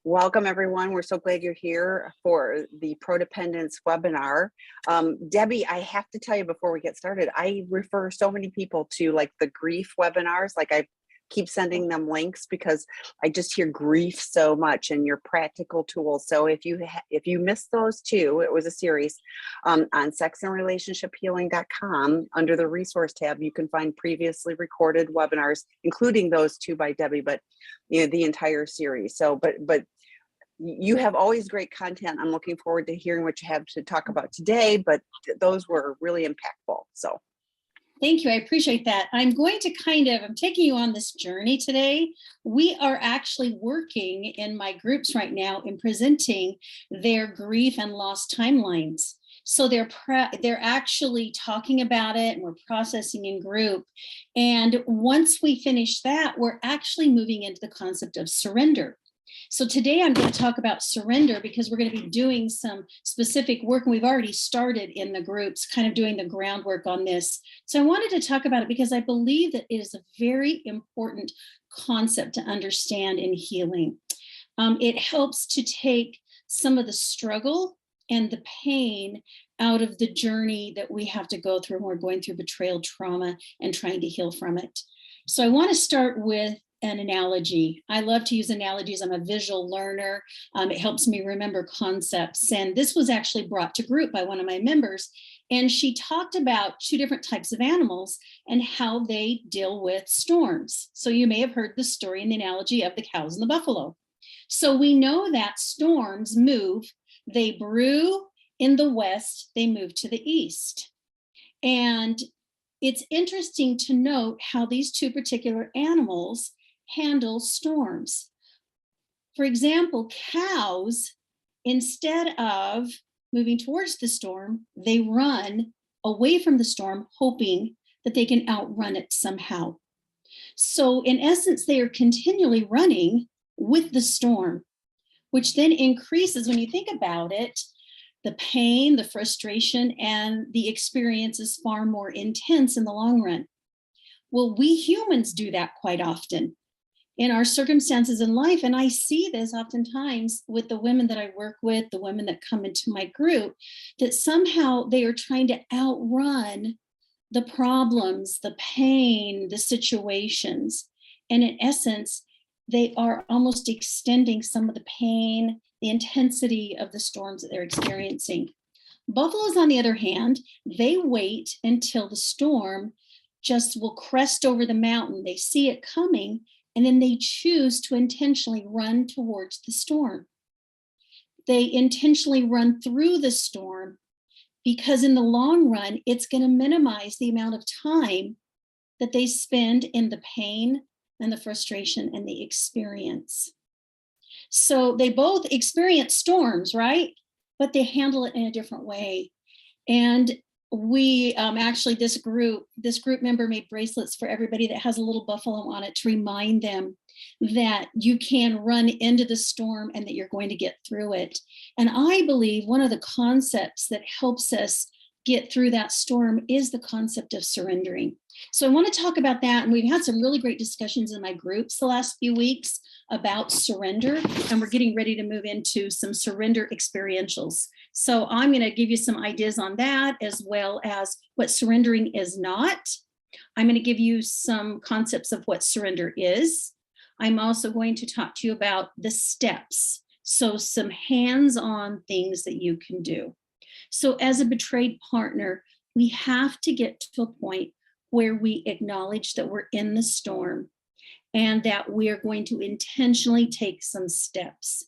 Welcome, everyone. We're so glad you're here for the Prodependence webinar. Debbie, I have to tell you before we get started, I refer so many people to like the grief webinars. Like I keep sending them links because I just hear grief so much and your practical tools. So if you missed those two, it was a series on sexandrelationshiphealing.com under the resource tab. You can find previously recorded webinars, including those two by Debbie, but the entire series. So, but you have always great content. I'm looking forward to hearing what you have to talk about today, but those were really impactful. So thank you. I appreciate that. I'm going to I'm taking you on this journey today. We are actually working in my groups right now in presenting their grief and loss timelines. So they're actually talking about it and we're processing in group. And once we finish that, we're actually moving into the concept of surrender. So today I'm going to talk about surrender because we're going to be doing some specific work, and we've already started in the groups, kind of doing the groundwork on this. So I wanted to talk about it because I believe that it is a very important concept to understand in healing. It helps to take some of the struggle and the pain out of the journey that we have to go through when we're going through betrayal trauma and trying to heal from it. So I want to start with an analogy. I love to use analogies. I'm a visual learner. It helps me remember concepts. And this was actually brought to group by one of my members. And she talked about two different types of animals and how they deal with storms. So you may have heard the story and the analogy of the cows and the buffalo. So we know that storms move. They brew in the west, they move to the east. And it's interesting to note how these two particular animals handle storms. For example, cows, instead of moving towards the storm, they run away from the storm, hoping that they can outrun it somehow. So in essence, they are continually running with the storm, which then increases, when you think about it, the pain, the frustration, and the experience is far more intense in the long run. Well, we humans do that quite often in our circumstances in life. And I see this oftentimes with the women that I work with, the women that come into my group, that somehow they are trying to outrun the problems, the pain, the situations. And in essence, they are almost extending some of the pain, the intensity of the storms that they're experiencing. Buffaloes, on the other hand, they wait until the storm just will crest over the mountain. They see it coming, and then they choose to intentionally run towards the storm. They intentionally run through the storm because in the long run, it's going to minimize the amount of time that they spend in the pain and the frustration and the experience. So they both experience storms, right? But they handle it in a different way. And we actually, this group member made bracelets for everybody that has a little buffalo on it to remind them that you can run into the storm and that you're going to get through it. And I believe one of the concepts that helps us get through that storm is the concept of surrendering. So I want to talk about that. And we've had some really great discussions in my groups the last few weeks about surrender, and we're getting ready to move into some surrender experientials. So I'm going to give you some ideas on that, as well as what surrendering is not. I'm going to give you some concepts of what surrender is. I'm also going to talk to you about the steps. So some hands-on things that you can do. So as a betrayed partner, we have to get to a point where we acknowledge that we're in the storm and that we are going to intentionally take some steps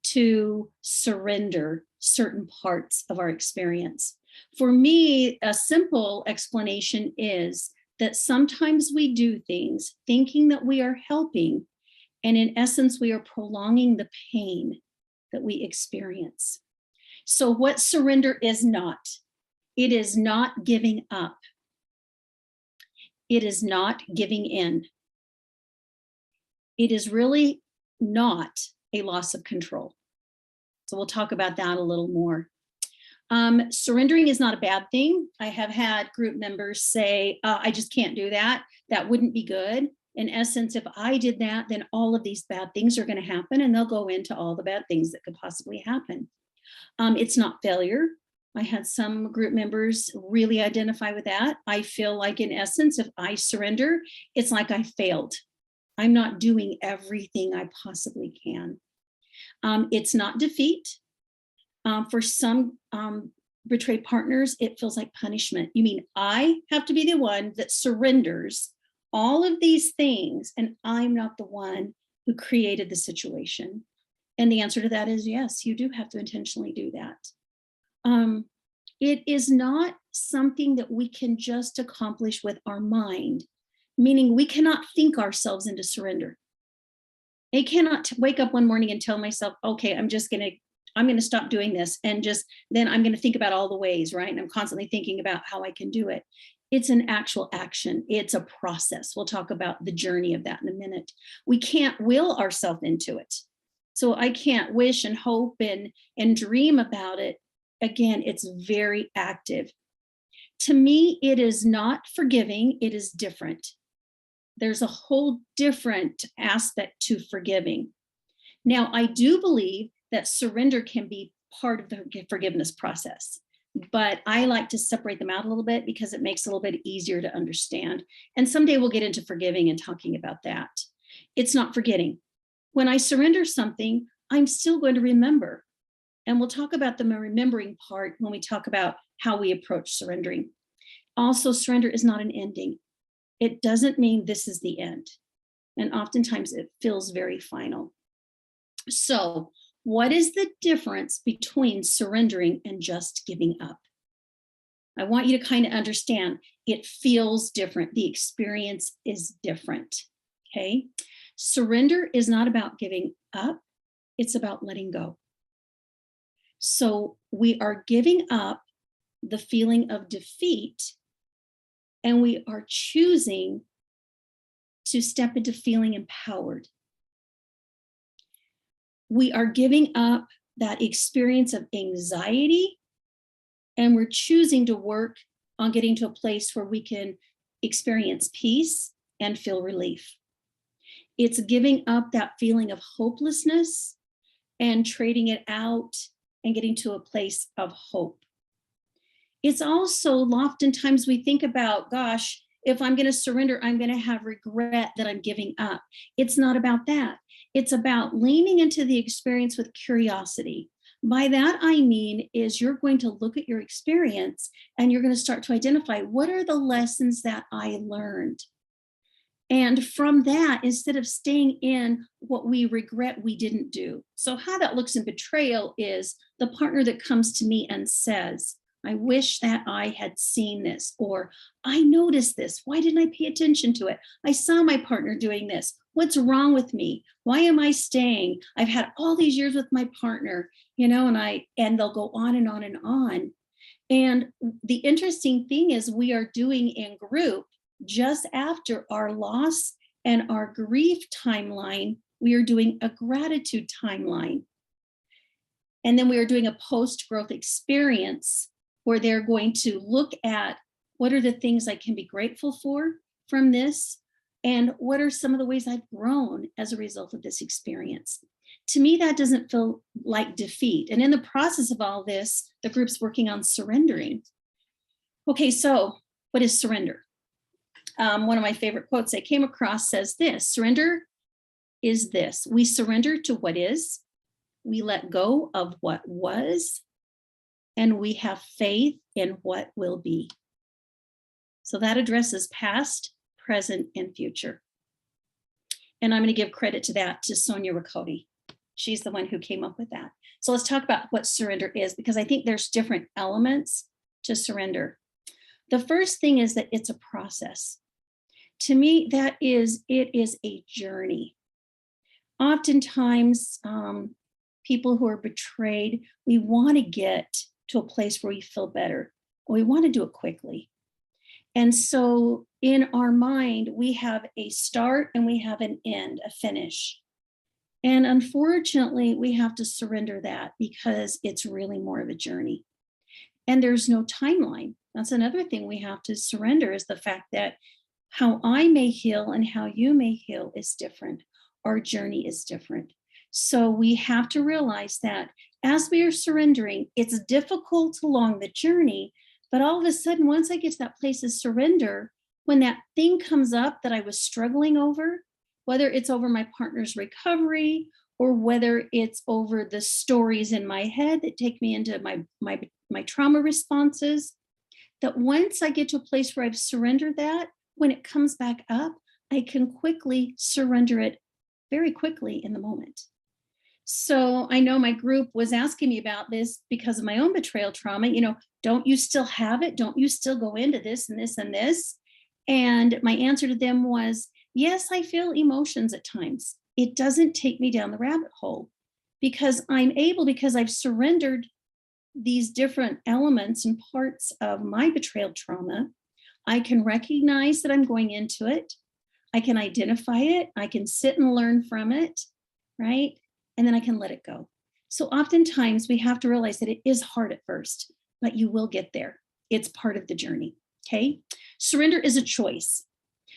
to surrender certain parts of our experience. For me, a simple explanation is that sometimes we do things thinking that we are helping, and in essence, we are prolonging the pain that we experience. So what surrender is not? It is not giving up. It is not giving in. It is really not a loss of control. So we'll talk about that a little more. Surrendering is not a bad thing. I have had group members say, I just can't do that. That wouldn't be good. In essence, if I did that, then all of these bad things are going to happen, and they'll go into all the bad things that could possibly happen. It's not failure. I had some group members really identify with that. I feel like, in essence, if I surrender, it's like I failed. I'm not doing everything I possibly can. It's not defeat. For some betrayed partners, it feels like punishment. You mean I have to be the one that surrenders all of these things, and I'm not the one who created the situation? And the answer to that is yes, you do have to intentionally do that. It is not something that we can just accomplish with our mind, meaning we cannot think ourselves into surrender. I cannot wake up one morning and tell myself, okay, I'm going to stop doing this, and then I'm going to think about all the ways, right? And I'm constantly thinking about how I can do it. It's an actual action. It's a process. We'll talk about the journey of that in a minute. We can't will ourselves into it. So I can't wish and hope and dream about it. Again, it's very active. To me, it is not forgiving. It is different. There's a whole different aspect to forgiving. Now, I do believe that surrender can be part of the forgiveness process, but I like to separate them out a little bit because it makes it a little bit easier to understand. And someday we'll get into forgiving and talking about that. It's not forgetting. When I surrender something, I'm still going to remember. And we'll talk about the remembering part when we talk about how we approach surrendering. Also, surrender is not an ending. It doesn't mean this is the end. And oftentimes it feels very final. So, what is the difference between surrendering and just giving up? I want you to kind of understand it feels different. The experience is different. Okay. Surrender is not about giving up, it's about letting go. So we are giving up the feeling of defeat, and we are choosing to step into feeling empowered. We are giving up that experience of anxiety, and we're choosing to work on getting to a place where we can experience peace and feel relief. It's giving up that feeling of hopelessness and trading it out and getting to a place of hope. It's also oftentimes we think about, gosh, if I'm going to surrender, I'm going to have regret that I'm giving up. It's not about that. It's about leaning into the experience with curiosity. By that, I mean is you're going to look at your experience and you're going to start to identify what are the lessons that I learned. And from that, instead of staying in what we regret we didn't do. So how that looks in betrayal is the partner that comes to me and says, I wish that I had seen this, or I noticed this. Why didn't I pay attention to it? I saw my partner doing this. What's wrong with me? Why am I staying? I've had all these years with my partner, and they'll go on and on and on. And the interesting thing is we are doing in group just after our loss and our grief timeline, we are doing a gratitude timeline. And then we are doing a post-growth experience where they're going to look at what are the things I can be grateful for from this, and what are some of the ways I've grown as a result of this experience. To me, that doesn't feel like defeat. And in the process of all this, the group's working on surrendering. Okay, so what is surrender? One of my favorite quotes I came across says this: surrender is this. We surrender to what is, we let go of what was, and we have faith in what will be. So that addresses past, present, and future. And I'm going to give credit to that to Sonia Riccoti. She's the one who came up with that. So let's talk about what surrender is, because I think there's different elements to surrender. The first thing is that it's a process. To me, it is a journey. Oftentimes, people who are betrayed, we want to get to a place where we feel better. We want to do it quickly. And so in our mind, we have a start and we have an end, a finish. And unfortunately, we have to surrender that because it's really more of a journey. And there's no timeline. That's another thing we have to surrender, is the fact that How I may heal and how you may heal is different. Our journey is different. So we have to realize that as we are surrendering, it's difficult along the journey, but all of a sudden, once I get to that place of surrender, when that thing comes up that I was struggling over, whether it's over my partner's recovery or whether it's over the stories in my head that take me into my trauma responses, that once I get to a place where I've surrendered that, when it comes back up, I can quickly surrender it very quickly in the moment. So I know my group was asking me about this because of my own betrayal trauma. Don't you still have it? Don't you still go into this and this and this? And my answer to them was, yes, I feel emotions at times. It doesn't take me down the rabbit hole because because I've surrendered these different elements and parts of my betrayal trauma. I can recognize that I'm going into it. I can identify it. I can sit and learn from it, right? And then I can let it go. So oftentimes we have to realize that it is hard at first, but you will get there. It's part of the journey, okay? Surrender is a choice.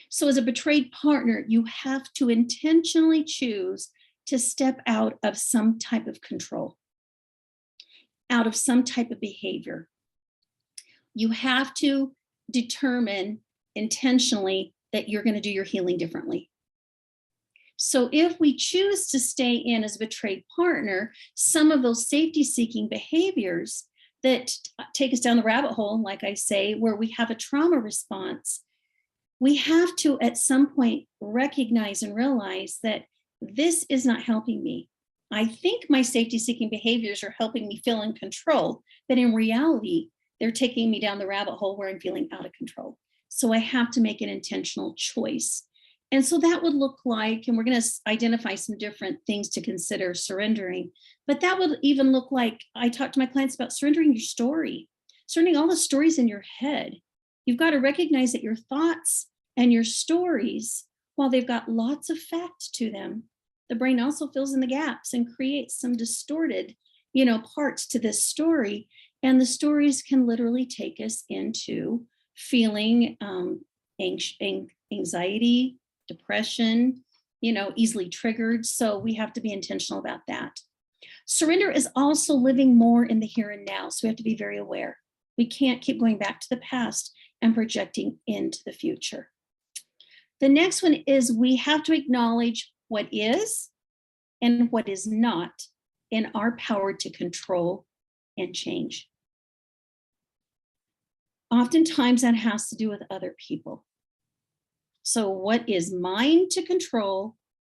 So as a betrayed partner, you have to intentionally choose to step out of some type of control, out of some type of behavior. You have to determine intentionally that you're going to do your healing differently. So if we choose to stay in as a betrayed partner, some of those safety-seeking behaviors that take us down the rabbit hole, like I say, where we have a trauma response, we have to at some point recognize and realize that this is not helping me. I think my safety-seeking behaviors are helping me feel in control, but in reality, they're taking me down the rabbit hole where I'm feeling out of control. So I have to make an intentional choice. And so that would look like, and we're going to identify some different things to consider surrendering, but that would even look like, I talk to my clients about surrendering your story, surrendering all the stories in your head. You've got to recognize that your thoughts and your stories, while they've got lots of fact to them, the brain also fills in the gaps and creates some distorted, parts to this story. And the stories can literally take us into feeling anxiety, depression, easily triggered. So we have to be intentional about that. Surrender is also living more in the here and now. So we have to be very aware. We can't keep going back to the past and projecting into the future. The next one is we have to acknowledge what is and what is not in our power to control and change. Oftentimes that has to do with other people. So what is mine to control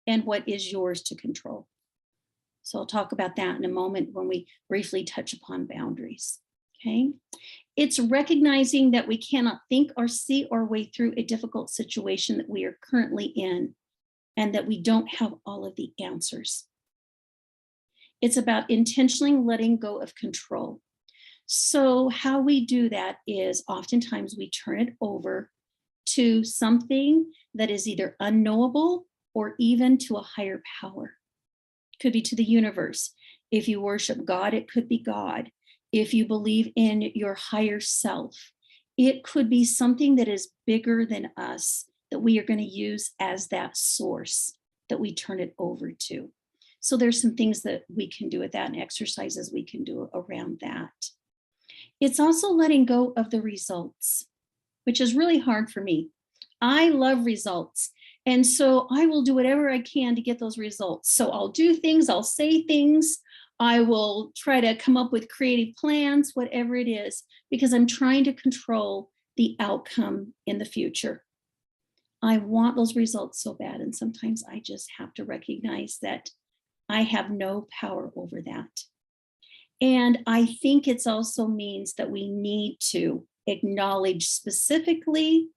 and what is yours to control? So I'll talk about that in a moment when we briefly touch upon boundaries, okay? It's recognizing that we cannot think or see our way through a difficult situation that we are currently in and that we don't have all of the answers. It's about intentionally letting go of control. So how we do that is oftentimes we turn it over to something that is either unknowable or even to a higher power. It could be to the universe. If you worship God, it could be God. If you believe in your higher self, it could be something that is bigger than us that we are going to use as that source that we turn it over to. So there's some things that we can do with that and exercises we can do around that. It's also letting go of the results, which is really hard for me. I love results. And so I will do whatever I can to get those results. So I'll do things, I'll say things, I will try to come up with creative plans, whatever it is, because I'm trying to control the outcome in the future. I want those results so bad. And sometimes I just have to recognize that I have no power over that. And I think it also means that we need to acknowledge specifically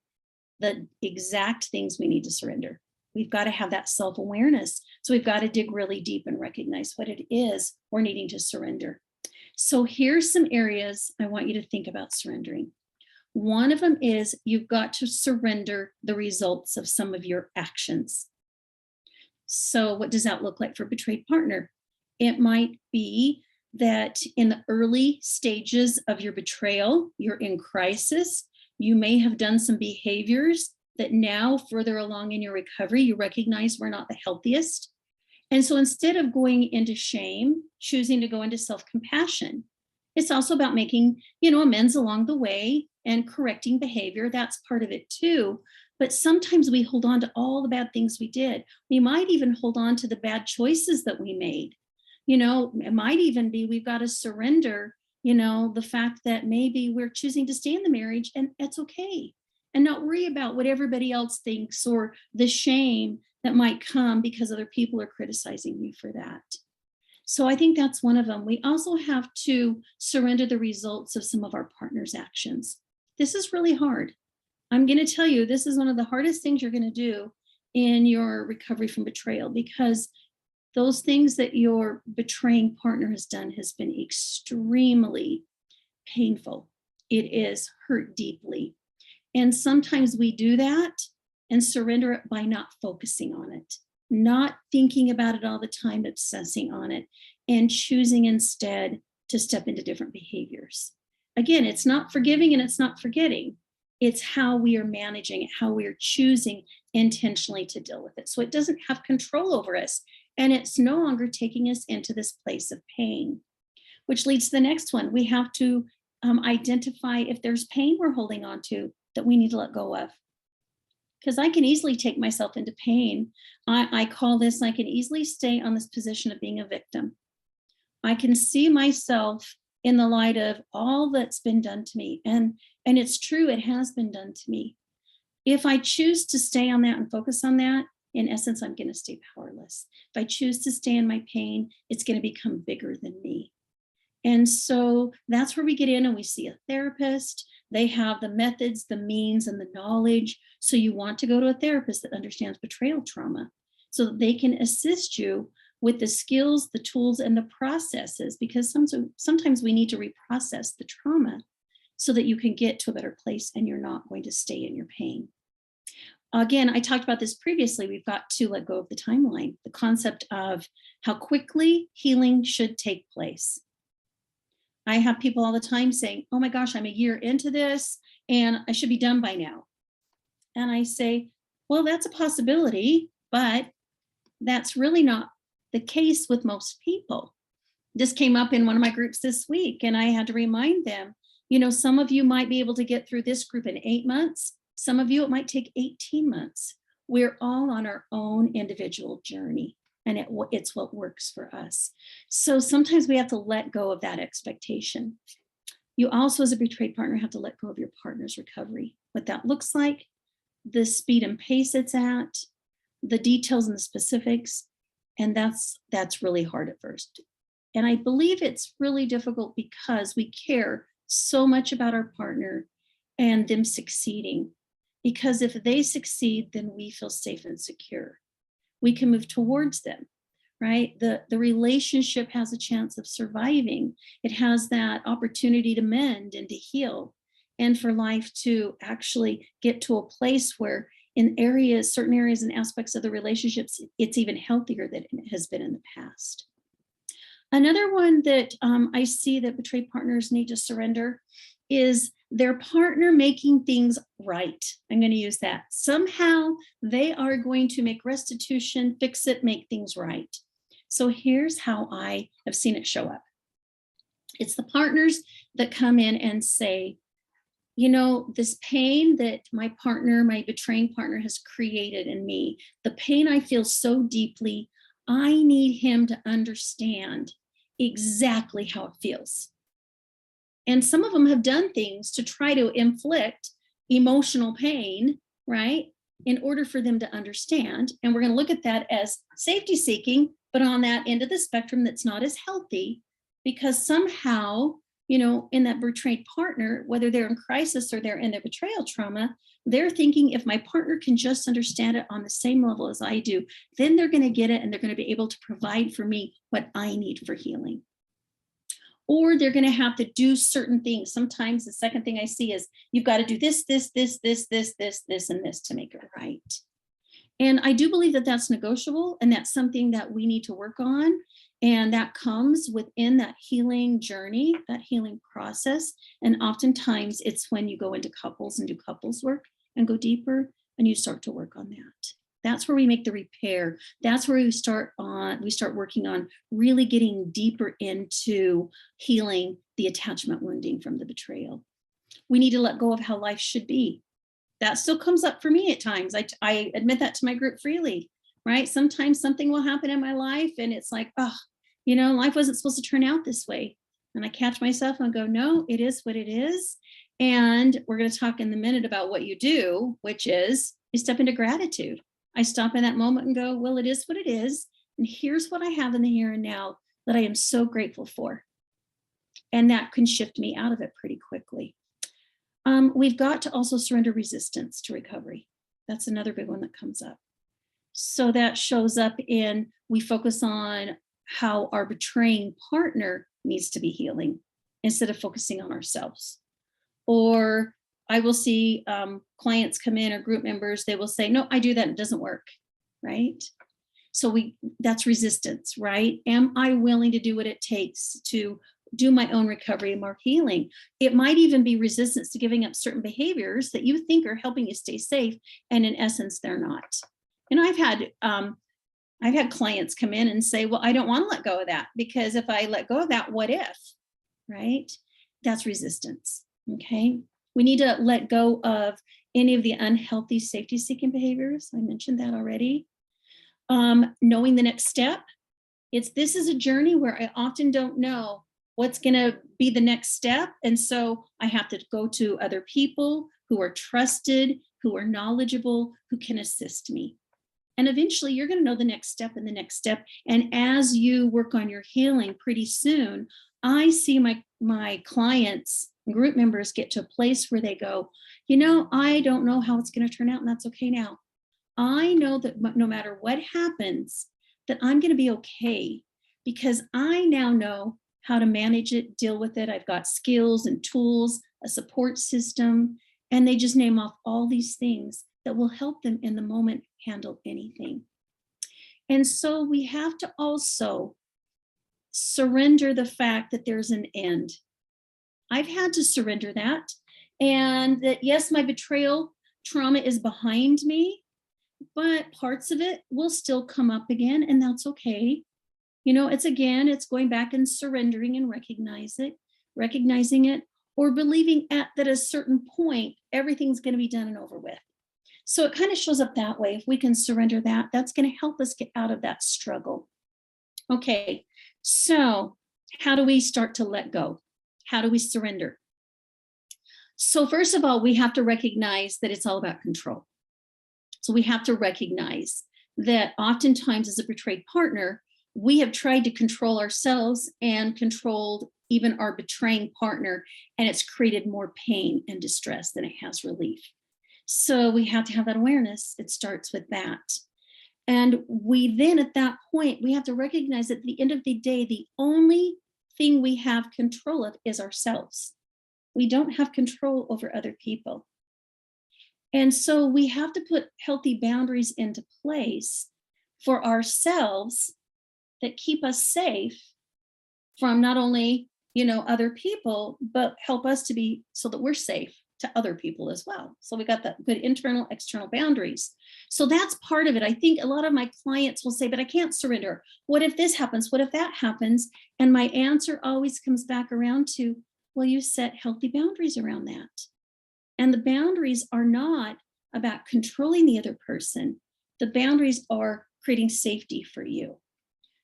the exact things we need to surrender. We've got to have that self-awareness. So we've got to dig really deep and recognize what it is we're needing to surrender. So here's some areas I want you to think about surrendering. One of them is you've got to surrender the results of some of your actions. So what does that look like for a betrayed partner? It might be that in the early stages of your betrayal, you're in crisis. You may have done some behaviors that now further along in your recovery, you recognize we're not the healthiest. And so instead of going into shame, choosing to go into self-compassion. It's also about making, amends along the way and correcting behavior. That's part of it too. But sometimes we hold on to all the bad things we did. We might even hold on to the bad choices that we made. It might even be we've got to surrender, the fact that maybe we're choosing to stay in the marriage and it's okay. And not worry about what everybody else thinks or the shame that might come because other people are criticizing you for that. So I think that's one of them. We also have to surrender the results of some of our partner's actions. This is really hard. I'm going to tell you, this is one of the hardest things you're going to do in your recovery from betrayal, because those things that your betraying partner has done has been extremely painful. It is hurt deeply. And sometimes we do that and surrender it by not focusing on it, not thinking about it all the time, obsessing on it, and choosing instead to step into different behaviors. Again, it's not forgiving and it's not forgetting. It's how we are managing it, how we are choosing intentionally to deal with it. So it doesn't have control over us, and it's no longer taking us into this place of pain, which leads to the next one. We have to identify if there's pain we're holding on to that we need to let go of. Because I can easily take myself into pain. I call this, I can easily stay on this position of being a victim. I can see myself in the light of all that's been done to me. And it's true, it has been done to me. If I choose to stay on that and focus on that, in essence, I'm going to stay powerless. If I choose to stay in my pain, it's going to become bigger than me. And so that's where we get in and we see a therapist. They have the methods, the means, and the knowledge. So you want to go to a therapist that understands betrayal trauma so that they can assist you with the skills, the tools, and the processes, because sometimes we need to reprocess the trauma so that you can get to a better place and you're not going to stay in your pain. Again, I talked about this previously. We've got to let go of the timeline, the concept of how quickly healing should take place. I have people all the time saying, oh my gosh, I'm a year into this and I should be done by now. And I say, well, that's a possibility, but that's really not the case with most people. This came up in one of my groups this week, and I had to remind them, some of you might be able to get through this group in 8 months. Some of you, it might take 18 months. We're all on our own individual journey, and it's what works for us. So sometimes we have to let go of that expectation. You also, as a betrayed partner, have to let go of your partner's recovery, what that looks like, the speed and pace it's at, the details and the specifics. And that's really hard at first. And I believe it's really difficult because we care so much about our partner and them succeeding. Because if they succeed, then we feel safe and secure. We can move towards them, right? The relationship has a chance of surviving. It has that opportunity to mend and to heal, and for life to actually get to a place where in certain areas and aspects of the relationships, it's even healthier than it has been in the past. Another one that I see that betrayed partners need to surrender is their partner making things right. I'm going to use that. Somehow they are going to make restitution, fix it, make things right. So here's how I have seen it show up. It's the partners that come in and say, this pain that my betraying partner has created in me, the pain I feel so deeply, I need him to understand exactly how it feels. And some of them have done things to try to inflict emotional pain, right, in order for them to understand. And we're going to look at that as safety seeking, but on that end of the spectrum, that's not as healthy, because somehow, in that betrayed partner, whether they're in crisis or they're in their betrayal trauma, they're thinking if my partner can just understand it on the same level as I do, then they're going to get it and they're going to be able to provide for me what I need for healing. Or they're going to have to do certain things. Sometimes the second thing I see is you've got to do this, and this to make it right. And I do believe that that's negotiable, and that's something that we need to work on. And that comes within that healing journey, that healing process. And oftentimes it's when you go into couples and do couples work and go deeper, and you start to work on that. That's where we make the repair. That's where we start working on really getting deeper into healing the attachment wounding from the betrayal. We need to let go of how life should be. That still comes up for me at times. I admit that to my group freely, right? Sometimes something will happen in my life and it's like, oh, life wasn't supposed to turn out this way. And I catch myself and go, no, it is what it is. And we're going to talk in a minute about what you do, which is you step into gratitude. I stop in that moment and go, well, it is what it is. And here's what I have in the here and now that I am so grateful for. And that can shift me out of it pretty quickly. We've got to also surrender resistance to recovery. That's another big one that comes up. So that shows up in, we focus on how our betraying partner needs to be healing instead of focusing on ourselves. Or I will see clients come in or group members, they will say, no, I do that, it doesn't work, right? So that's resistance, right? Am I willing to do what it takes to do my own recovery and more healing? It might even be resistance to giving up certain behaviors that you think are helping you stay safe, and in essence, they're not. And I've had clients come in and say, well, I don't want to let go of that because if I let go of that, what if, right? That's resistance, okay? We need to let go of any of the unhealthy safety-seeking behaviors. I mentioned that already. Knowing the next step. This is a journey where I often don't know what's going to be the next step. And so I have to go to other people who are trusted, who are knowledgeable, who can assist me. And eventually you're going to know the next step and the next step. And as you work on your healing, pretty soon, I see my clients, group members get to a place where they go, I don't know how it's going to turn out, and that's okay now. I know that no matter what happens, that I'm going to be okay because I now know how to manage it, deal with it. I've got skills and tools, a support system, and they just name off all these things that will help them in the moment handle anything. And so we have to also surrender the fact that there's an end. I've had to surrender that, and that yes, my betrayal trauma is behind me, but parts of it will still come up again, and that's okay. It's going back and surrendering and recognizing it, or believing that at a certain point, everything's going to be done and over with. So it kind of shows up that way. If we can surrender that, that's going to help us get out of that struggle. Okay, so how do we start to let go? How do we surrender? So first of all, we have to recognize that it's all about control. So we have to recognize that oftentimes as a betrayed partner, we have tried to control ourselves and controlled even our betraying partner, and it's created more pain and distress than it has relief. So we have to have that awareness. It starts with that. And we then at that point, we have to recognize that at the end of the day, the only thing we have control of is ourselves. We don't have control over other people. And so we have to put healthy boundaries into place for ourselves that keep us safe from not only, other people, but help us to be so that we're safe to other people as well. So we got that good internal, external boundaries. So that's part of it. I think a lot of my clients will say, but I can't surrender. What if this happens? What if that happens? And my answer always comes back around to, well, you set healthy boundaries around that. And the boundaries are not about controlling the other person. The boundaries are creating safety for you.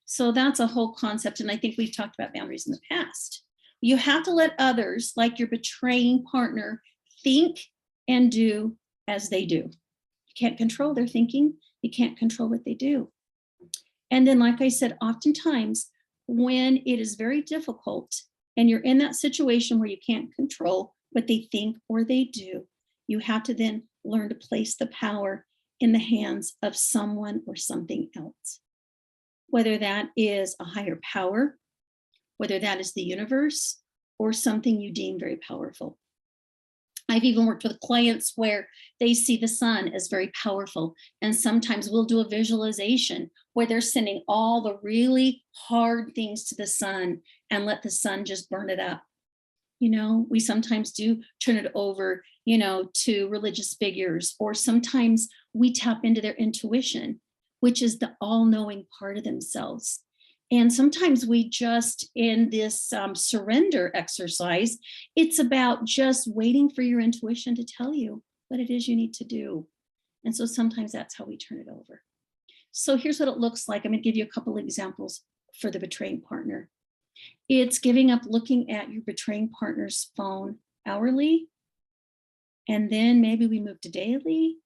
So that's a whole concept. And I think we've talked about boundaries in the past. You have to let others, like your betraying partner, think and do as they do. You can't control their thinking. You can't control what they do. And then, like I said, oftentimes when it is very difficult and you're in that situation where you can't control what they think or they do, you have to then learn to place the power in the hands of someone or something else. Whether that is a higher power, whether that is the universe, or something you deem very powerful. I've even worked with clients where they see the sun as very powerful. And sometimes we'll do a visualization where they're sending all the really hard things to the sun and let the sun just burn it up. We sometimes do turn it over, to religious figures, or sometimes we tap into their intuition, which is the all-knowing part of themselves. And sometimes we just, in this surrender exercise, it's about just waiting for your intuition to tell you what it is you need to do. And so sometimes that's how we turn it over. So here's what it looks like. I'm going to give you a couple examples for the betraying partner. It's giving up looking at your betraying partner's phone hourly. And then maybe we move to daily.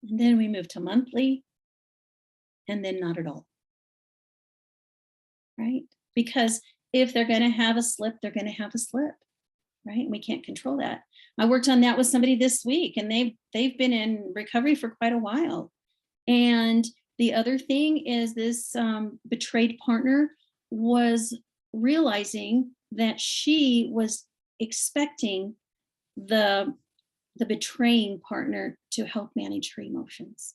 And then we move to monthly. And then not at all. Right? Because if they're going to have a slip, they're going to have a slip. Right? And we can't control that. I worked on that with somebody this week, and they've been in recovery for quite a while. And the other thing is this betrayed partner was realizing that she was expecting the betraying partner to help manage her emotions.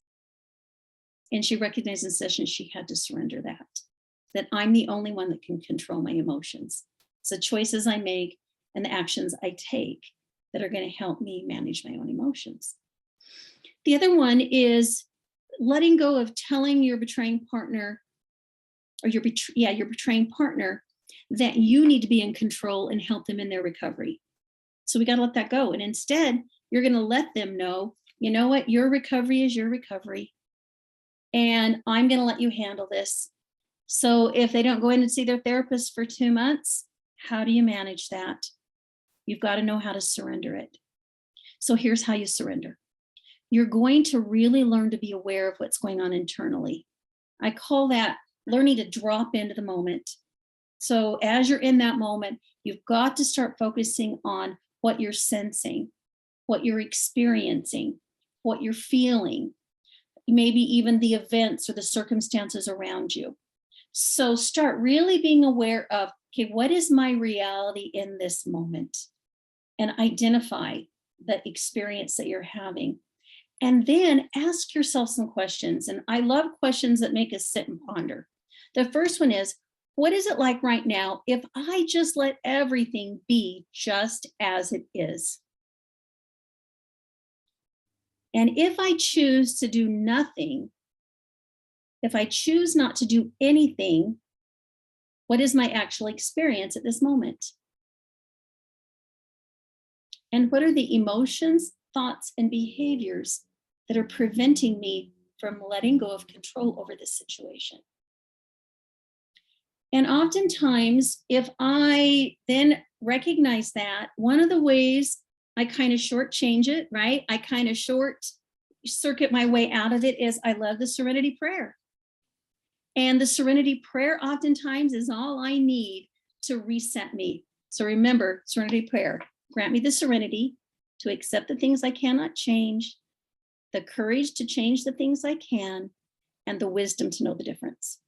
And she recognized in session she had to surrender that I'm the only one that can control my emotions. It's the choices I make and the actions I take that are going to help me manage my own emotions. The other one is letting go of telling your betraying partner, or your betraying partner, that you need to be in control and help them in their recovery. So we got to let that go. And instead, you're going to let them know, you know what, your recovery is your recovery. And I'm going to let you handle this. So if they don't go in and see their therapist for 2 months, how do you manage that? You've got to know how to surrender it. So here's how you surrender. You're going to really learn to be aware of what's going on internally. I call that learning to drop into the moment. So as you're in that moment, you've got to start focusing on what you're sensing, what you're experiencing, what you're feeling, maybe even the events or the circumstances around you. So start really being aware of, okay, what is my reality in this moment? And identify the experience that you're having. And then ask yourself some questions. And I love questions that make us sit and ponder. The first one is, what is it like right now if I just let everything be just as it is? And if I choose to do nothing, if I choose not to do anything, what is my actual experience at this moment? And what are the emotions, thoughts, and behaviors that are preventing me from letting go of control over this situation? And oftentimes, if I then recognize that, one of the ways I kind of shortchange it, right? I kind of short circuit my way out of it is I love the serenity prayer. And the serenity prayer oftentimes is all I need to reset me. So remember, serenity prayer, grant me the serenity to accept the things I cannot change, the courage to change the things I can, and the wisdom to know the difference.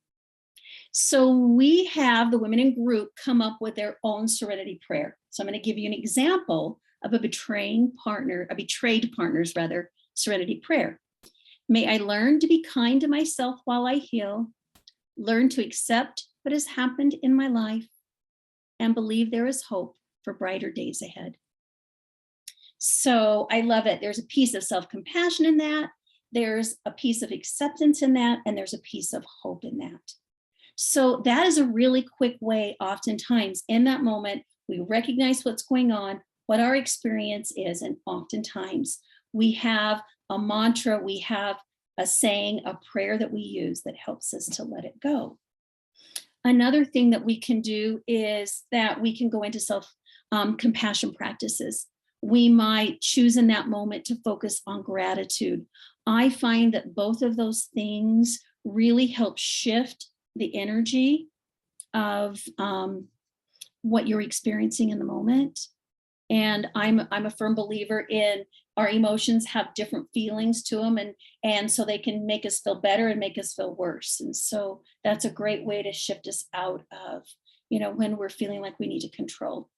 So we have the women in group come up with their own serenity prayer. So I'm going to give you an example of a betrayed partner's serenity prayer. May I learn to be kind to myself while I heal, learn to accept what has happened in my life, and believe there is hope for brighter days ahead. So I love it. There's a piece of self-compassion in that. There's a piece of acceptance in that. And there's a piece of hope in that. So that is a really quick way, oftentimes in that moment, we recognize what's going on, what our experience is. And oftentimes we have a mantra, we have a saying, a prayer that we use that helps us to let it go. Another thing that we can do is that we can go into self-compassion practices. We might choose in that moment to focus on gratitude. I find that both of those things really help shift the energy of what you're experiencing in the moment. And I'm a firm believer in our emotions have different feelings to them, and so they can make us feel better and make us feel worse. And so that's a great way to shift us out of, when we're feeling like we need to control.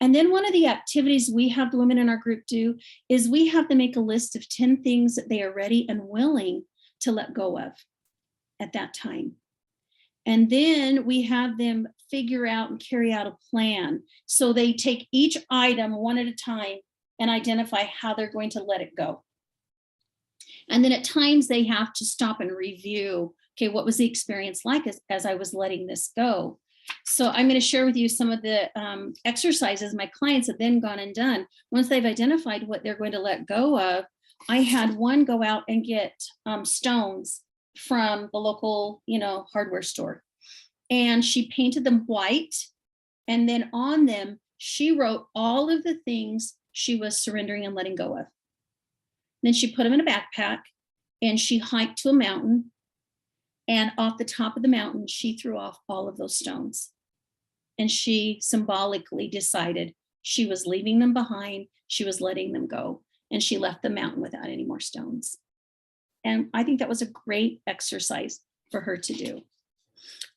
And then one of the activities we have the women in our group do is we have them make a list of 10 things that they are ready and willing to let go of at that time. And then we have them figure out and carry out a plan. So they take each item one at a time and identify how they're going to let it go. And then at times they have to stop and review, okay, what was the experience like as I was letting this go? So I'm going to share with you some of the exercises my clients have then gone and done. Once they've identified what they're going to let go of, I had one go out and get stones from the local, hardware store. And she painted them white. And then on them, she wrote all of the things she was surrendering and letting go of. Then she put them in a backpack and she hiked to a mountain. And off the top of the mountain, she threw off all of those stones. And she symbolically decided she was leaving them behind. She was letting them go. And she left the mountain without any more stones. And I think that was a great exercise for her to do.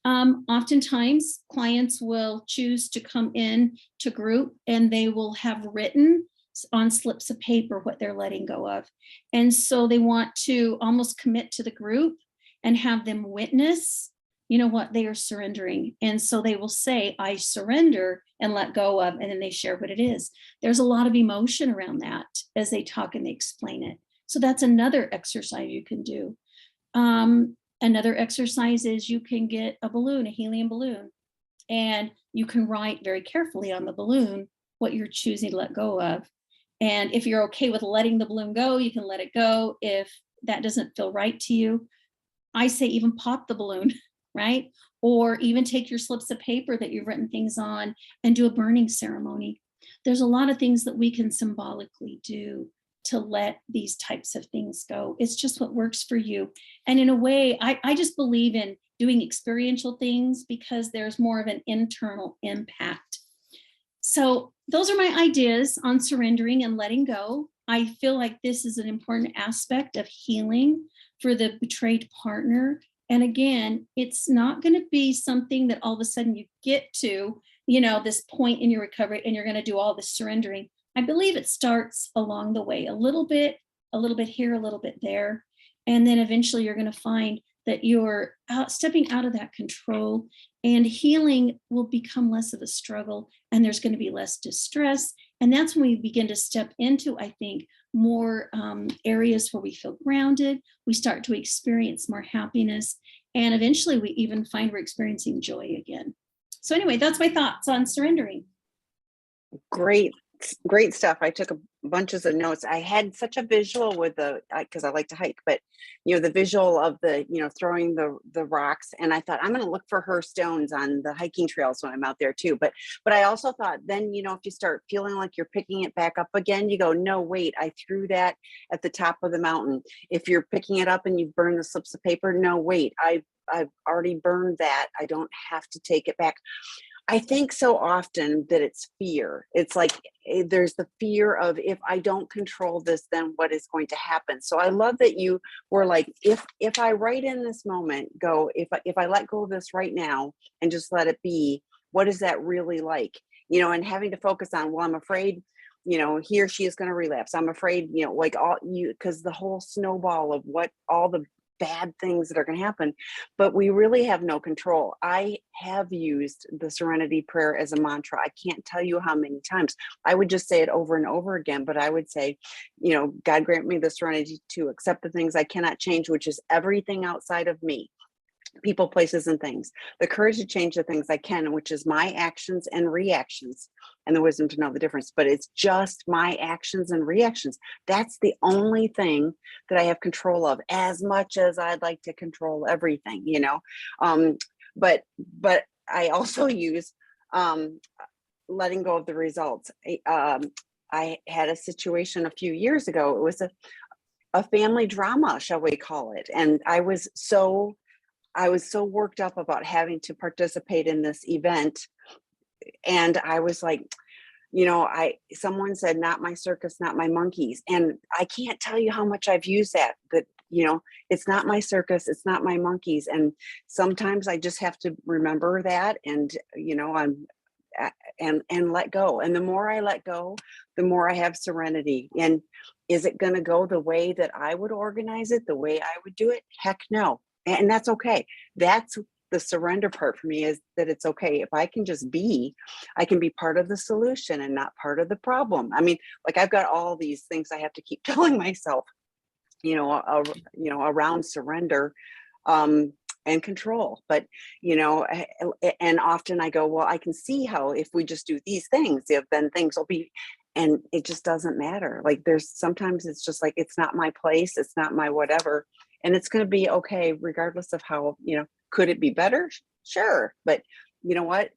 Oftentimes, clients will choose to come in to group and they will have written on slips of paper what they're letting go of. And so they want to almost commit to the group and have them witness, what they are surrendering. And so they will say, I surrender and let go of, and then they share what it is. There's a lot of emotion around that as they talk and they explain it. So that's another exercise you can do. Another exercise is you can get a balloon, a helium balloon, and you can write very carefully on the balloon what you're choosing to let go of. And if you're okay with letting the balloon go, you can let it go. If that doesn't feel right to you, I say even pop the balloon, right? Or even take your slips of paper that you've written things on and do a burning ceremony. There's a lot of things that we can symbolically do to let these types of things go. It's just what works for you. And in a way, I just believe in doing experiential things because there's more of an internal impact. So those are my ideas on surrendering and letting go. I feel like this is an important aspect of healing for the betrayed partner. And again, it's not going to be something that all of a sudden you get to, this point in your recovery and you're going to do all this surrendering. I believe it starts along the way, a little bit here, a little bit there. And then eventually you're going to find that you're stepping out of that control and healing will become less of a struggle and there's going to be less distress. And that's when we begin to step into, I think, more areas where we feel grounded. We start to experience more happiness. And eventually we even find we're experiencing joy again. So anyway, that's my thoughts on surrendering. Great stuff. I took bunches of notes. I had such a visual with because I like to hike, but the visual of the throwing the rocks, and I thought I'm going to look for her stones on the hiking trails when I'm out there too. But I also thought then if you start feeling like you're picking it back up again, you go, no, wait, I threw that at the top of the mountain. If you're picking it up and you burn the slips of paper, no, wait, I've already burned that. I don't have to take it back. I think so often that it's fear. It's like there's the fear of if I don't control this, then what is going to happen? So I love that you were like, if I right in this moment go, if I let go of this right now and just let it be, what is that really like? And having to focus on, well, I'm afraid, he or she is going to relapse. I'm afraid, because the whole snowball of what all the bad things that are going to happen, but we really have no control. I have used the serenity prayer as a mantra. I can't tell you how many times. I would just say it over and over again, but I would say, God grant me the serenity to accept the things I cannot change, which is everything outside of me. People, places, and things. The courage to change the things I can, which is my actions and reactions, and the wisdom to know the difference. But it's just my actions and reactions. That's the only thing that I have control of, as much as I'd like to control everything, But I also use letting go of the results. I had a situation a few years ago. It was a family drama, shall we call it, and I was so worked up about having to participate in this event. And I was like, someone said, not my circus, not my monkeys. And I can't tell you how much I've used that, it's not my circus, it's not my monkeys. And sometimes I just have to remember that and let go. And the more I let go, the more I have serenity. And is it going to go the way that I would organize it, the way I would do it? Heck no. And that's okay. That's the surrender part for me is that it's okay if I can just be, I can be part of the solution and not part of the problem. I mean, like I've got all these things I have to keep telling myself, around surrender, and control. But, and often I go, well, I can see how if we just do these things, then things will be, and it just doesn't matter. Like there's sometimes it's just like, it's not my place. It's not my whatever. And it's going to be okay, regardless of how, could it be better? Sure. But you know what?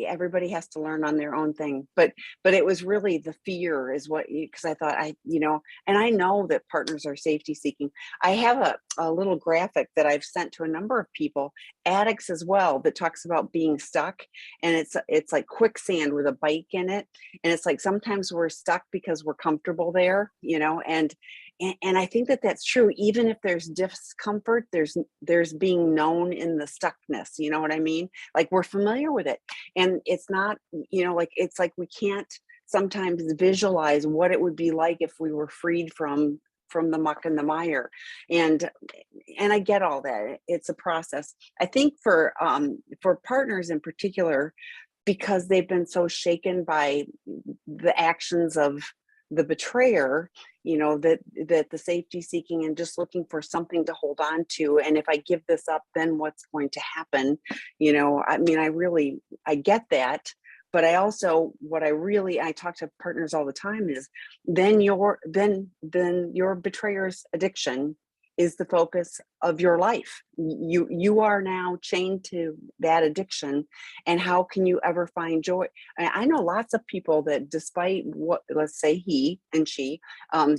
Everybody has to learn on their own thing. But it was really the fear is what, because I thought and I know that partners are safety seeking. I have a little graphic that I've sent to a number of people, addicts as well, that talks about being stuck. And it's like quicksand with a bike in it. And it's like, sometimes we're stuck because we're comfortable there, and I think that that's true. Even if there's discomfort, there's being known in the stuckness. You know what I mean? Like we're familiar with it, and it's not, it's like we can't sometimes visualize what it would be like if we were freed from the muck and the mire. And I get all that. It's a process. I think for partners in particular, because they've been so shaken by the actions of the betrayer, that the safety seeking and just looking for something to hold on to. And if I give this up, then what's going to happen? I mean, I get that. But I also, I talk to partners all the time is then your betrayer's addiction is the focus of your life. You are now chained to that addiction. And how can you ever find joy? I know lots of people that, despite what, let's say he and she,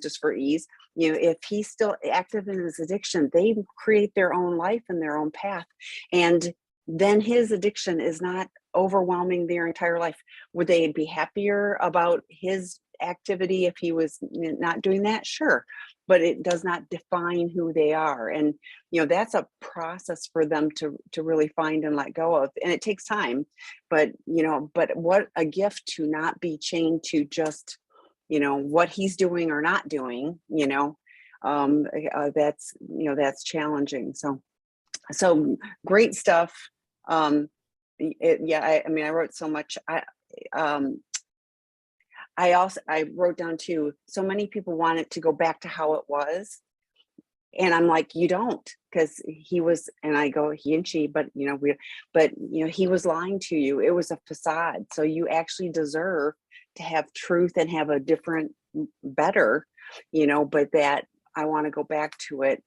just for ease, if he's still active in his addiction, they create their own life and their own path. And then his addiction is not overwhelming their entire life. Would they be happier about his activity if he was not doing that? Sure. But it does not define who they are. And, that's a process for them to really find and let go of. And it takes time, but what a gift to not be chained to just, what he's doing or not doing, that's challenging. So great stuff. I wrote so much. I wrote down too, so many people want it to go back to how it was. And I'm like, you don't, because he was, and I go, he and she, but, he was lying to you. It was a facade. So you actually deserve to have truth and have a different, better, but that I want to go back to it,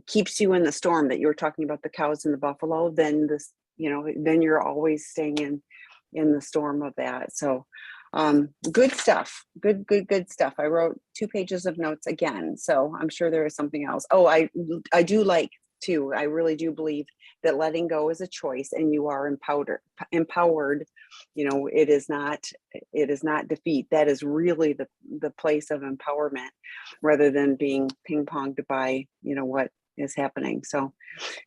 keeps you in the storm that you were talking about, the cows and the buffalo, then this, then you're always staying in the storm of that. So good stuff. Good stuff. I wrote 2 pages of notes again, so I'm sure there is something else. Oh, I do like too. I really do believe that letting go is a choice, and you are empowered. It is not defeat. That is really the place of empowerment, rather than being ping-ponged by what is happening.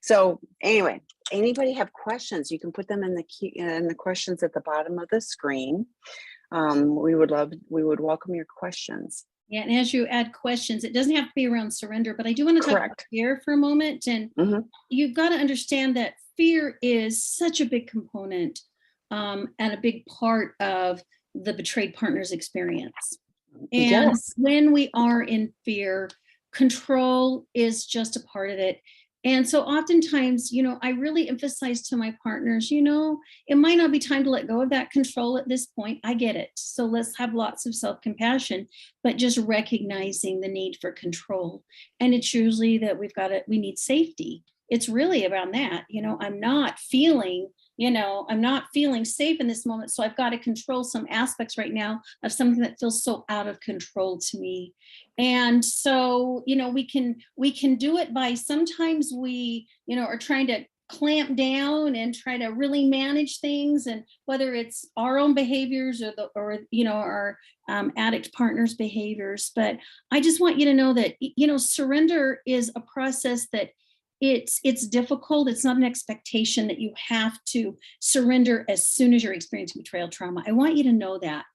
So anyway, anybody have questions? You can put them in the questions at the bottom of the screen. We would welcome your questions. Yeah, and as you add questions, it doesn't have to be around surrender, but I do want to talk about fear for a moment. And you've got to understand that fear is such a big component and a big part of the betrayed partner's experience. And when we are in fear, control is just a part of it. And so oftentimes, I really emphasize to my partners, it might not be time to let go of that control at this point. I get it. So let's have lots of self-compassion, but just recognizing the need for control. And it's usually that we need safety. It's really around that, I'm not feeling safe in this moment. So I've got to control some aspects right now of something that feels so out of control to me. And so, we can do it by, sometimes we, are trying to clamp down and try to really manage things, and whether it's our own behaviors or our addict partners' behaviors. But I just want you to know that, surrender is a process that it's difficult. It's not an expectation that you have to surrender as soon as you're experiencing betrayal trauma. I want you to know that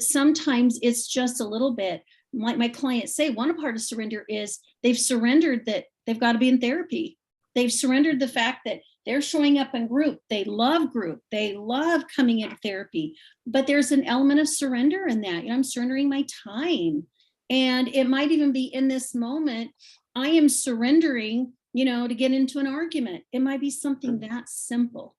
sometimes it's just a little bit, like my clients say, one part of surrender is they've surrendered that they've got to be in therapy. They've surrendered the fact that they're showing up in group. They love group. They love coming into therapy, but there's an element of surrender in that. I'm surrendering my time. And it might even be in this moment, I am surrendering, to get into an argument. It might be something that simple.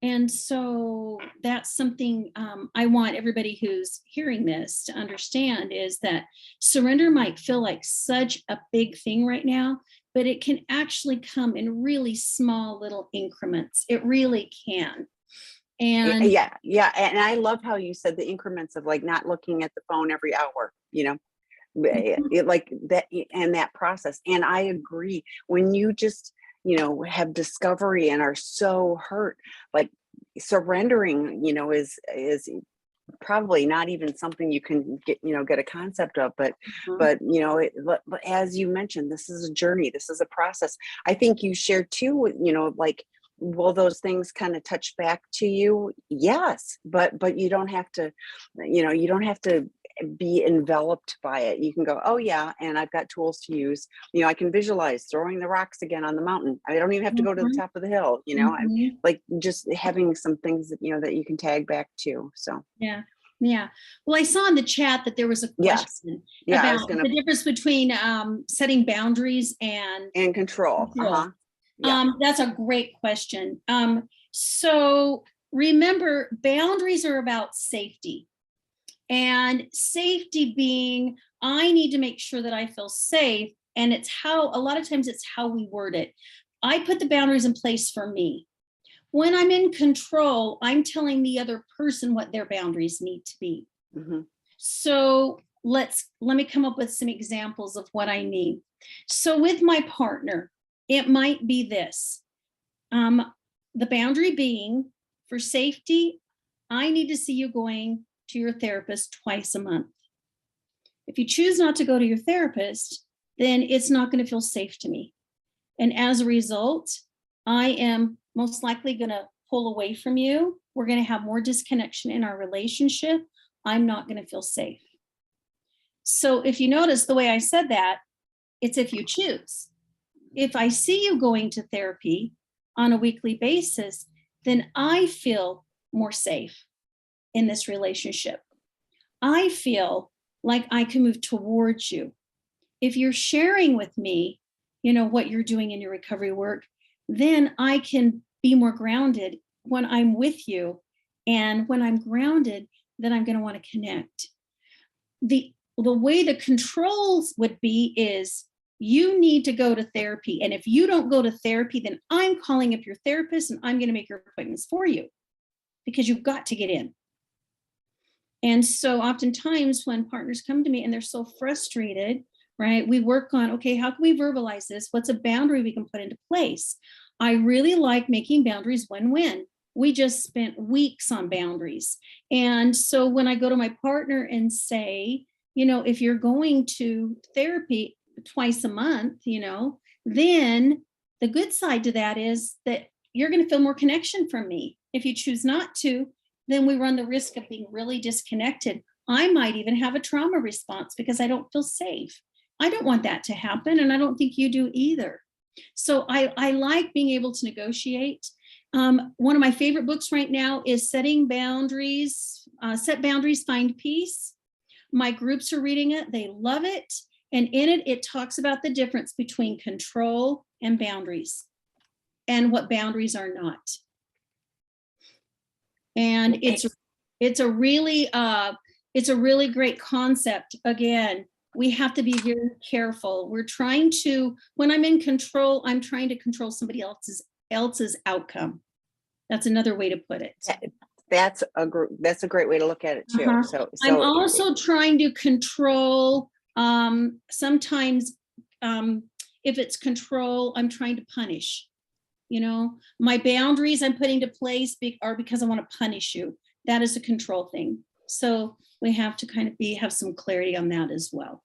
And so that's something I want everybody who's hearing this to understand, is that surrender might feel like such a big thing right now, but it can actually come in really small little increments. It really can. And yeah. And I love how you said the increments of like not looking at the phone every hour, it, like that, and that process. And I agree, when you just have discovery and are so hurt, like surrendering is probably not even something you can get a concept of, but but as you mentioned, this is a journey, this is a process. I think you shared too, like, will those things kind of touch back to you? Yes, but you don't have to, you don't have to be enveloped by it. You can go, oh yeah, and I've got tools to use. I can visualize throwing the rocks again on the mountain. I don't even have to go to the top of the hill. I'm like just having some things that that you can tag back to. So yeah. Well, I saw in the chat that there was a question about the difference between setting boundaries and control. That's a great question. So remember, boundaries are about safety. And safety being, I need to make sure that I feel safe. And it's a lot of times it's how we word it. I put the boundaries in place for me. When I'm in control, I'm telling the other person what their boundaries need to be. So let me come up with some examples of what I mean. So with my partner, it might be this. The boundary being, for safety, I need to see you going to your therapist twice a month. If you choose not to go to your therapist, then it's not going to feel safe to me. And as a result, I am most likely going to pull away from you. We're going to have more disconnection in our relationship. I'm not going to feel safe. So if you notice the way I said that, it's if you choose. If I see you going to therapy on a weekly basis, then I feel more safe in this relationship. I feel like I can move towards you. If you're sharing with me, what you're doing in your recovery work, then I can be more grounded when I'm with you. And when I'm grounded, then I'm going to want to connect. The way the controls would be is, you need to go to therapy. And if you don't go to therapy, then I'm calling up your therapist and I'm going to make your appointments for you, because you've got to get in. And so oftentimes when partners come to me and they're so frustrated, right, we work on, okay, how can we verbalize this? What's a boundary we can put into place? I really like making boundaries win-win. We just spent weeks on boundaries. And so when I go to my partner and say, if you're going to therapy twice a month, then the good side to that is that you're going to feel more connection from me. If you choose not to, then we run the risk of being really disconnected. I might even have a trauma response because I don't feel safe. I don't want that to happen, and I don't think you do either. So I like being able to negotiate. One of my favorite books right now is Setting Boundaries, Set Boundaries, Find Peace. My groups are reading it. They love it. And in it, it talks about the difference between control and boundaries and what boundaries are not. And it's a really great concept. Again, we have to be very careful. When I'm in control, I'm trying to control somebody else's outcome. That's another way to put it. That's a great way to look at it too. So I'm also trying to control. Sometimes, if it's control, I'm trying to punish. My boundaries I'm putting to place are because I want to punish you. That is a control thing. So we have to kind of have some clarity on that as well.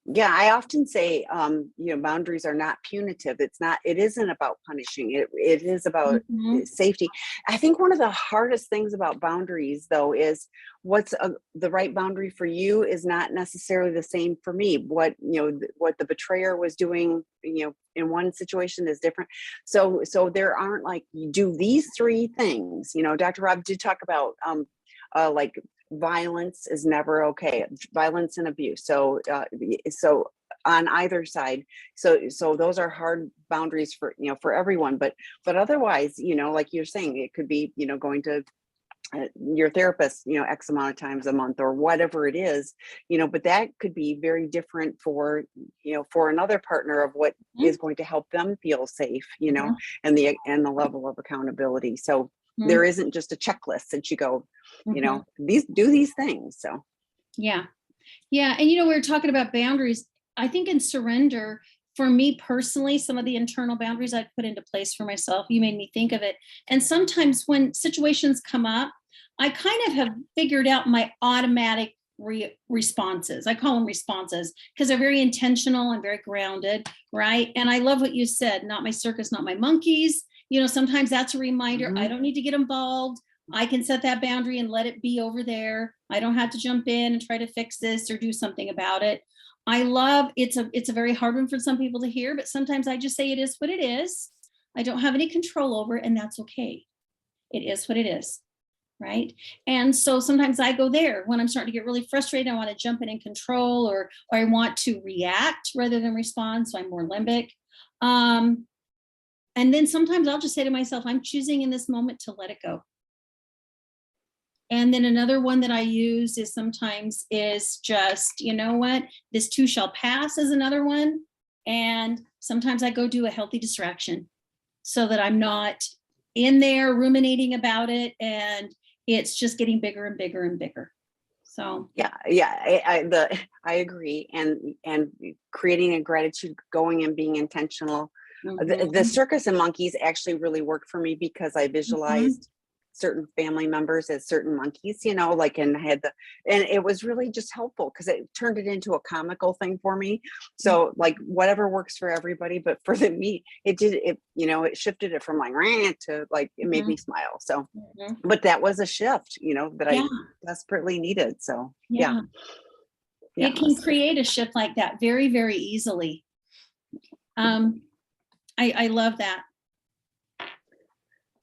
Yeah, I often say, boundaries are not punitive. It isn't about punishing. It is about Mhm. safety. I think one of the hardest things about boundaries, though, is the right boundary for you is not necessarily the same for me. What the betrayer was doing, in one situation is different. So there aren't like, you do these three things. Dr. Rob did talk about, like, violence is never okay, violence and abuse, so on either side. So those are hard boundaries for everyone, but otherwise, like you're saying, it could be, going to your therapist, x amount of times a month or whatever it is, but that could be very different for another partner, of what is going to help them feel safe, Mhm. and the level of accountability. So there Mhm. isn't just a checklist that you go, Mhm. these things. So Yeah. Yeah. And we were talking about boundaries. I think in surrender, for me personally, some of the internal boundaries I've put into place for myself, you made me think of it. And sometimes when situations come up, I kind of have figured out my automatic responses. I call them responses because they're very intentional and very grounded, right? And I love what you said, not my circus, not my monkeys. Sometimes that's a reminder. I mhm. don't need to get involved. I can set that boundary and let it be over there. I don't have to jump in and try to fix this or do something about it. I love it's a very hard one for some people to hear, but sometimes I just say it is what it is. I don't have any control over it, and that's okay. It is what it is, right? And so sometimes I go there when I'm starting to get really frustrated. I want to jump in and control, or I want to react rather than respond. So I'm more limbic. Um, and then sometimes I'll just say to myself, I'm choosing in this moment to let it go. And then another one that I use is sometimes is just, you know what, this too shall pass is another one. And sometimes I go do a healthy distraction so that I'm not in there ruminating about it and it's just getting bigger and bigger and bigger. So, Yeah, I agree, and creating a gratitude, going and being intentional. The mhm, circus and monkeys actually really worked for me because I mhm, visualized certain family members as certain monkeys, like, and it was really just helpful because it turned it into a comical thing for me. So, like, whatever works for everybody, but for me, it shifted it from like rant to, like, it made mhm, me smile. So, mhm. but that was a shift, that Yeah, I desperately needed. So yeah, yeah. yeah. It can create a shift like that very, very easily. Um, I love that.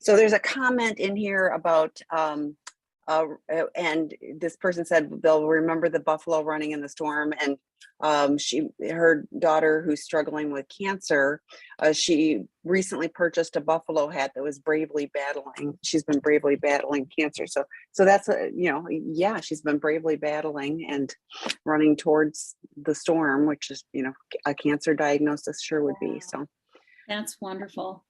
So there's a comment in here about, and this person said they'll remember the buffalo running in the storm, and her daughter, who's struggling with cancer, she recently purchased a buffalo hat that was bravely battling. She's been bravely battling cancer. So that's yeah, she's been bravely battling and running towards the storm, which is, a cancer diagnosis sure would be. So That's wonderful.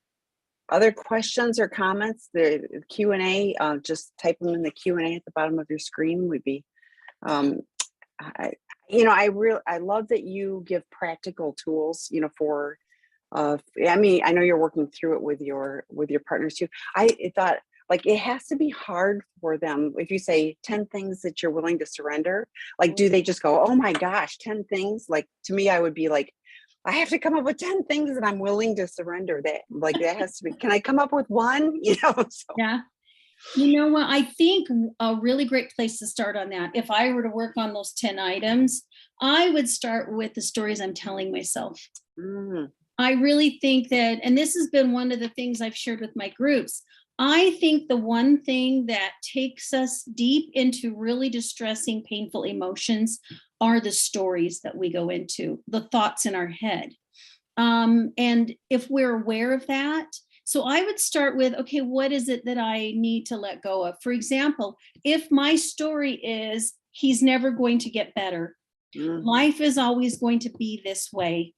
other questions or comments, the Q&A, just type them in the Q&A at the bottom of your screen. Would be, um, I, I love that you give practical tools, for, I mean, I know you're working through it with your partners too. I thought, like, it has to be hard for them. If you say 10 things that you're willing to surrender, like, do they just go, oh my gosh, 10 things? Like, to me, I would be like, I have to come up with 10 things that I'm willing to surrender. That has to be, can I come up with one? So Yeah. You know what? I think a really great place to start on that, if I were to work on those 10 items, I would start with the stories I'm telling myself. mm, I really think that, and this has been one of the things I've shared with my groups. I think the one thing that takes us deep into really distressing, painful emotions are the stories that we go into, the thoughts in our head. And if we're aware of that, so I would start with, okay, what is it that I need to let go of? For example, if my story is he's never going to get better, mhm. life is always going to be this way,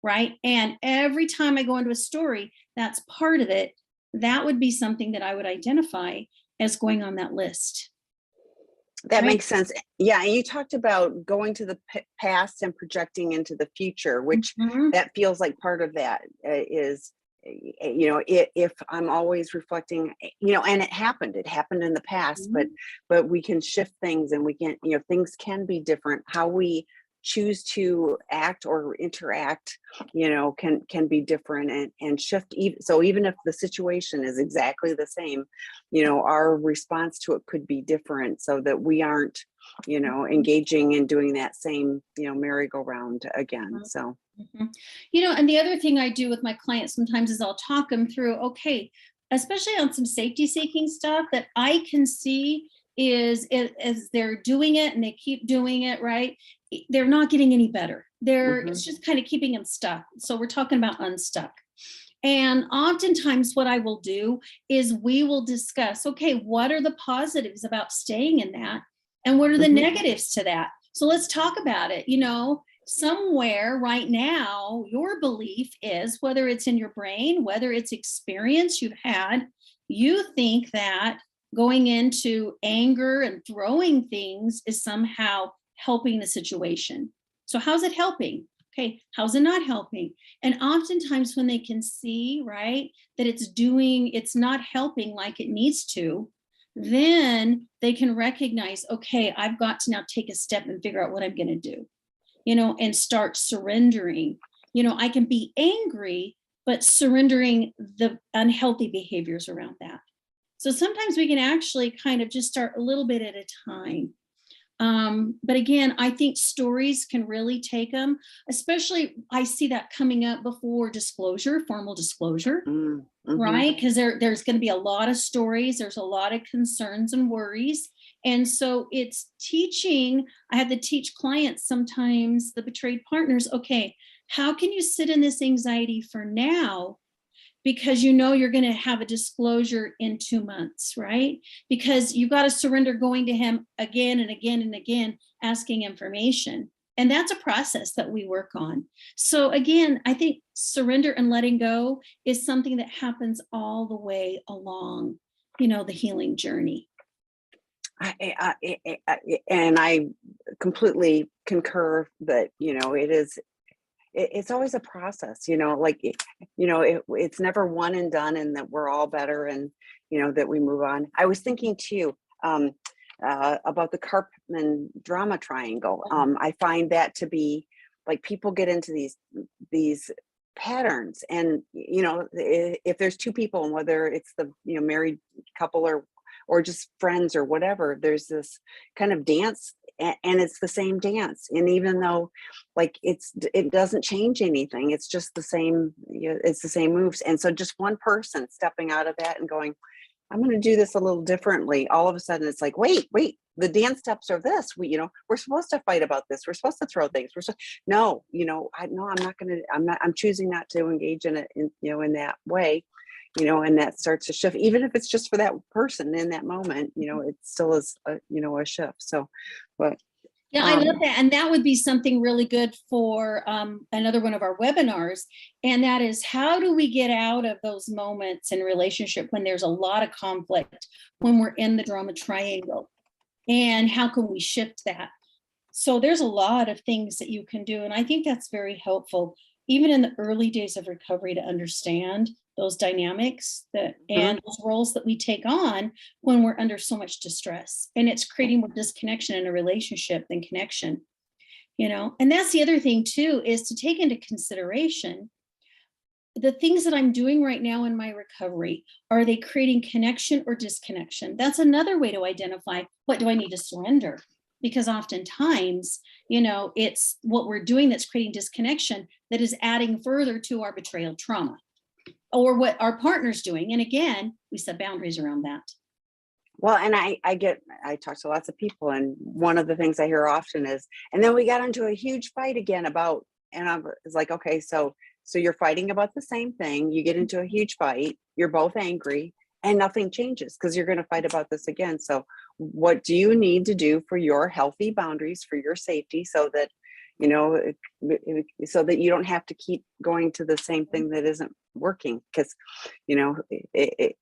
right? And every time I go into a story, that's part of it. That would be something that I would identify as going on that list, That right? makes sense. Yeah, and you talked about going to the past and projecting into the future, which Mhm, that feels like part of that, is, if I'm always reflecting, and it happened in the past, but mhm, we can shift things, and we can, things can be different. How we choose to act or interact, can be different and shift. So even if the situation is exactly the same, our response to it could be different, so that we aren't, engaging in doing that same, merry-go-round again. So. Mhm. And the other thing I do with my clients sometimes is I'll talk them through, okay, especially on some safety seeking stuff that I can see is as they're doing it and they keep doing it, right? They're not getting any better. It's just kind of keeping them stuck. So we're talking about unstuck. And oftentimes what I will do is we will discuss, okay, what are the positives about staying in that? And what are the negatives to that? So let's talk about it. Somewhere right now, your belief is, whether it's in your brain, whether it's experience you've had, you think that going into anger and throwing things is somehow helping the situation. So how's it helping? Okay, how's it not helping? And oftentimes when they can see, right, that it's not helping like it needs to, then they can recognize, okay, I've got to now take a step and figure out what I'm going to do, and start surrendering. I can be angry, but surrendering the unhealthy behaviors around that. So sometimes we can actually kind of just start a little bit at a time. But again, I think stories can really take them, especially I see that coming up before formal disclosure, right? Because there's going to be a lot of stories. There's a lot of concerns and worries. And so it's teaching. I have to teach clients sometimes, the betrayed partners, okay, how can you sit in this anxiety for now? Because you're going to have a disclosure in 2 months, right? Because you've got to surrender going to him again and again and again, asking information. And that's a process that we work on. So again, I think surrender and letting go is something that happens all the way along, the healing journey. And I completely concur that, it's always a process, it's never one and done, and that we're all better, and, that we move on. I was thinking too, about the Karpman drama triangle. I find that to be like, people get into these patterns, and, if there's two people, and whether it's the, married couple or just friends or whatever, there's this kind of dance, and it's the same dance. And even though like it doesn't change anything, it's just the same, it's the same moves. And so just one person stepping out of that and going, I'm going to do this a little differently. All of a sudden it's like, wait, the dance steps are this. We're supposed to fight about this. We're supposed to throw things. No, I'm not going to, I'm choosing not to engage in it in that way. And that starts to shift, even if it's just for that person in that moment, it still is a shift. So, but yeah, I love that. And that would be something really good for another one of our webinars. And that is, how do we get out of those moments in relationship when there's a lot of conflict, when we're in the drama triangle, and how can we shift that? So there's a lot of things that you can do. And I think that's very helpful, even in the early days of recovery, to understand those dynamics and those roles that we take on when we're under so much distress. And it's creating more disconnection in a relationship than connection, And that's the other thing too, is to take into consideration the things that I'm doing right now in my recovery. Are they creating connection or disconnection? That's another way to identify, what do I need to surrender? Because oftentimes, it's what we're doing that's creating disconnection that is adding further to our betrayal trauma, or what our partner's doing. And again, we set boundaries around that. Well, and I talk to lots of people, and one of the things I hear often is, and then we got into a huge fight again about, and I was like, okay, so you're fighting about the same thing. You get into a huge fight, you're both angry, and nothing changes because you're going to fight about this again. So what do you need to do for your healthy boundaries, for your safety, so that so that you don't have to keep going to the same thing that isn't working? Because it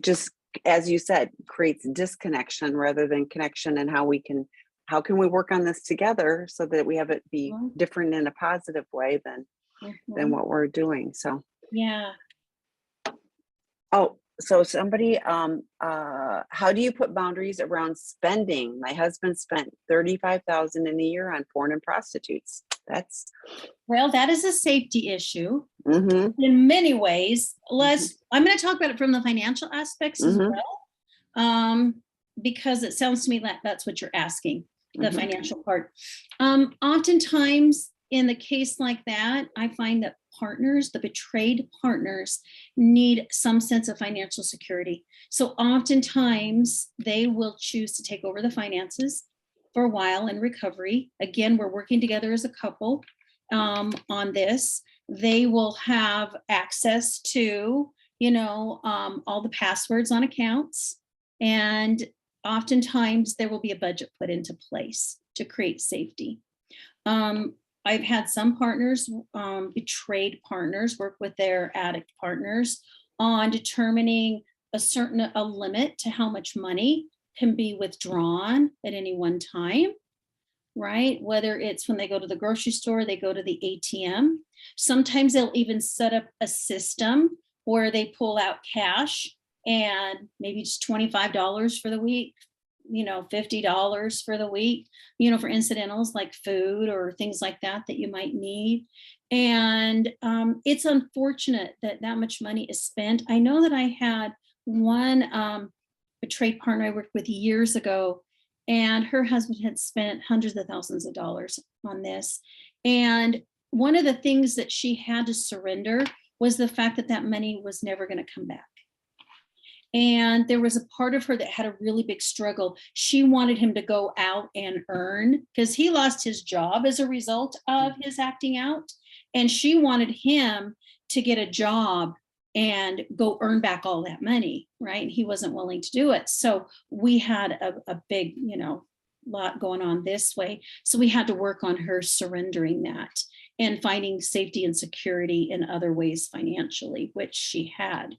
just, as you said, creates disconnection rather than connection. And how can we work on this together so that we have it be different in a positive way than what we're doing. So yeah. Oh, So somebody, how do you put boundaries around spending? My husband spent 35,000 in a year on porn and prostitutes. That's, Well, that is a safety issue mm-hmm, in many ways. mm-hmm, I'm going to talk about it from the financial aspects as mm-hmm, well, because it sounds to me like that's what you're asking, the mm-hmm. financial part. Oftentimes, in the case like that, I find that partners, the betrayed partners, need some sense of financial security. So oftentimes, they will choose to take over the finances for a while in recovery. Again, we're working together as a couple on this. They will have access to, all the passwords on accounts. And oftentimes there will be a budget put into place to create safety. I've had some partners, betrayed partners, work with their addict partners on determining a limit to how much money can be withdrawn at any one time, right? Whether it's when they go to the grocery store, they go to the ATM. Sometimes they'll even set up a system where they pull out cash and maybe just $25 for the week, $50 for the week, for incidentals like food or things like that you might need. And it's unfortunate that that much money is spent. I know that I had one betrayed partner I worked with years ago, and her husband had spent hundreds of thousands of dollars on this. And one of the things that she had to surrender was the fact that that money was never going to come back. And there was a part of her that had a really big struggle. She wanted him to go out and earn, because he lost his job as a result of his acting out. And she wanted him to get a job and go earn back all that money, right? And he wasn't willing to do it. So we had a big, lot going on this way. So we had to work on her surrendering that and finding safety and security in other ways financially, which she had.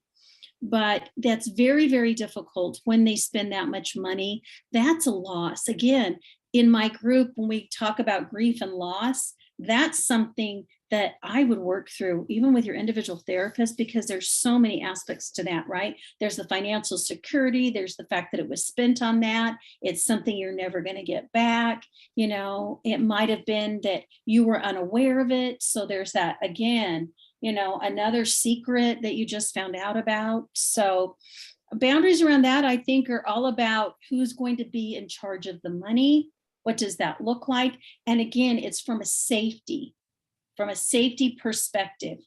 But that's very, very difficult when they spend that much money. That's a loss. Again, in my group, when we talk about grief and loss, that's something that I would work through, even with your individual therapist, because there's so many aspects to that, right? There's the financial security. There's the fact that it was spent on that. It's something you're never going to get back. It might have been that you were unaware of it. So there's that, again, another secret that you just found out about. So boundaries around that, I think, are all about who's going to be in charge of the money. What does that look like? And again, it's from a safety perspective.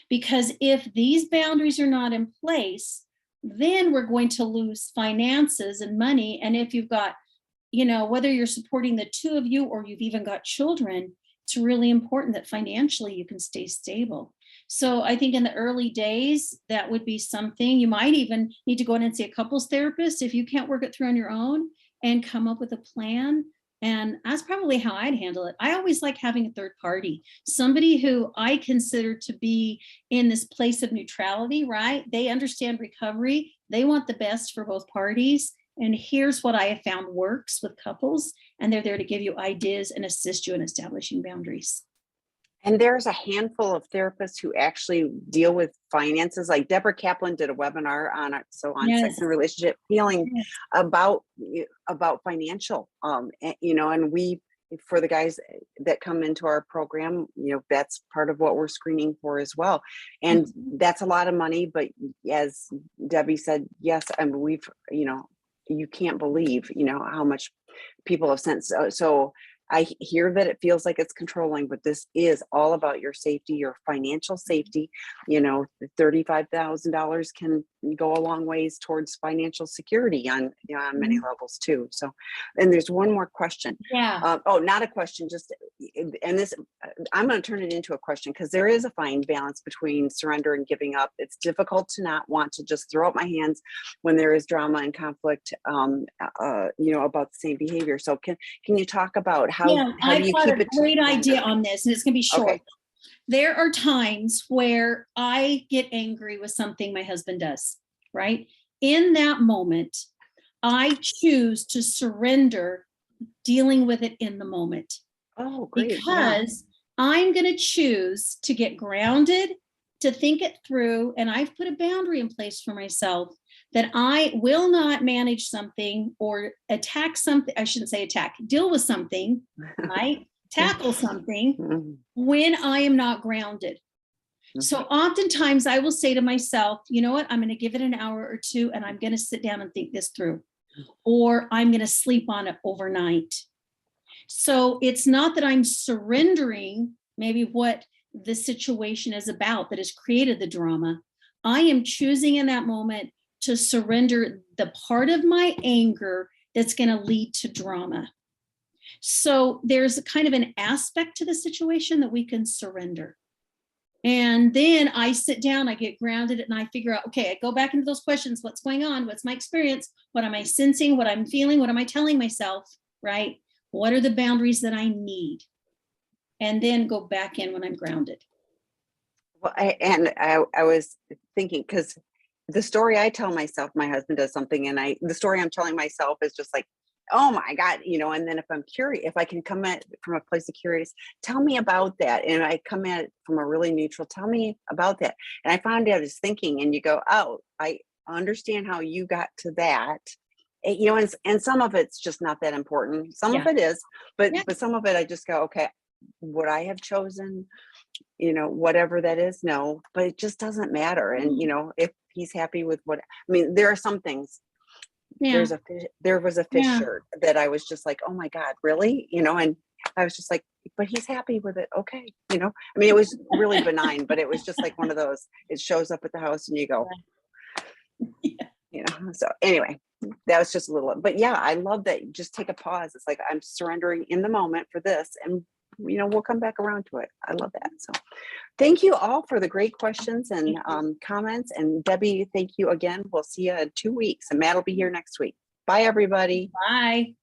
Because if these boundaries are not in place, then we're going to lose finances and money. And if you've got, whether you're supporting the two of you or you've even got children, it's really important that financially you can stay stable. So I think in the early days, that would be something. You might even need to go in and see a couples therapist if you can't work it through on your own, and come up with a plan. And that's probably how I'd handle it. I always like having a third party, somebody who I consider to be in this place of neutrality, right? They understand recovery. They want the best for both parties. And here's what I have found works with couples. And they're there to give you ideas and assist you in establishing boundaries. And there's a handful of therapists who actually deal with finances. Like Deborah Kaplan did a webinar on it, so on Yes. sex and relationship healing, Yes. about financial. And we, for the guys that come into our program, that's part of what we're screening for as well. And that's a lot of money. But as Debbie said, yes, and we've, you can't believe, how much people have sent. So I hear that it feels like it's controlling, but this is all about your safety, your financial safety. $35,000 can go a long ways towards financial security on many levels too. So, and there's one more question. Yeah. Not a question, just, and this, I'm going to turn it into a question, because there is a fine balance between surrender and giving up. It's difficult to not want to just throw up my hands when there is drama and conflict, about the same behavior. So can you talk about how do you keep it? I've got a great idea on this, and it's going to be short. Okay. There are times where I get angry with something my husband does, right? In that moment, I choose to surrender dealing with it in the moment. Oh, great. Because I'm going to choose to get grounded to think it through. And I've put a boundary in place for myself that I will not manage something or attack something. I shouldn't say attack, deal with something, right? Tackle something when I am not grounded. So oftentimes I will say to myself, you know what, I'm going to give it an hour or two and I'm going to sit down and think this through, or I'm going to sleep on it overnight. So it's not that I'm surrendering maybe what the situation is about that has created the drama. I am choosing in that moment to surrender the part of my anger that's going to lead to drama. So there's kind of an aspect to the situation that we can surrender. And then I sit down, I get grounded, and I figure out, okay, I go back into those questions. What's going on? What's my experience? What am I sensing? What I'm feeling? What am I telling myself? Right? What are the boundaries that I need? And then go back in when I'm grounded. Well, I was thinking, because the story I tell myself, my husband does something, and the story I'm telling myself is just like, oh my God, and then if I'm curious, if I can come at it from a place of curious, tell me about that. And I come at it from a really neutral, tell me about that. And I found out is thinking, and you go, oh, I understand how you got to that. And some of it's just not that important. Some of it is, but some of it, I just go, okay, would I have chosen, whatever that is? No, but it just doesn't matter. And, if he's happy with there are some things. Yeah. There was a fish shirt that I was just like, oh my God, really? And I was just like, but he's happy with it. Okay. It was really benign, but it was just like one of those, it shows up at the house and you go, so anyway, that was just a little, but yeah, I love that. You just take a pause. It's like, I'm surrendering in the moment for this, and we'll come back around to it. I love that. So thank you all for the great questions and comments. And Debbie, thank you again. We'll see you in 2 weeks, and Matt will be here next week. Bye, everybody. Bye.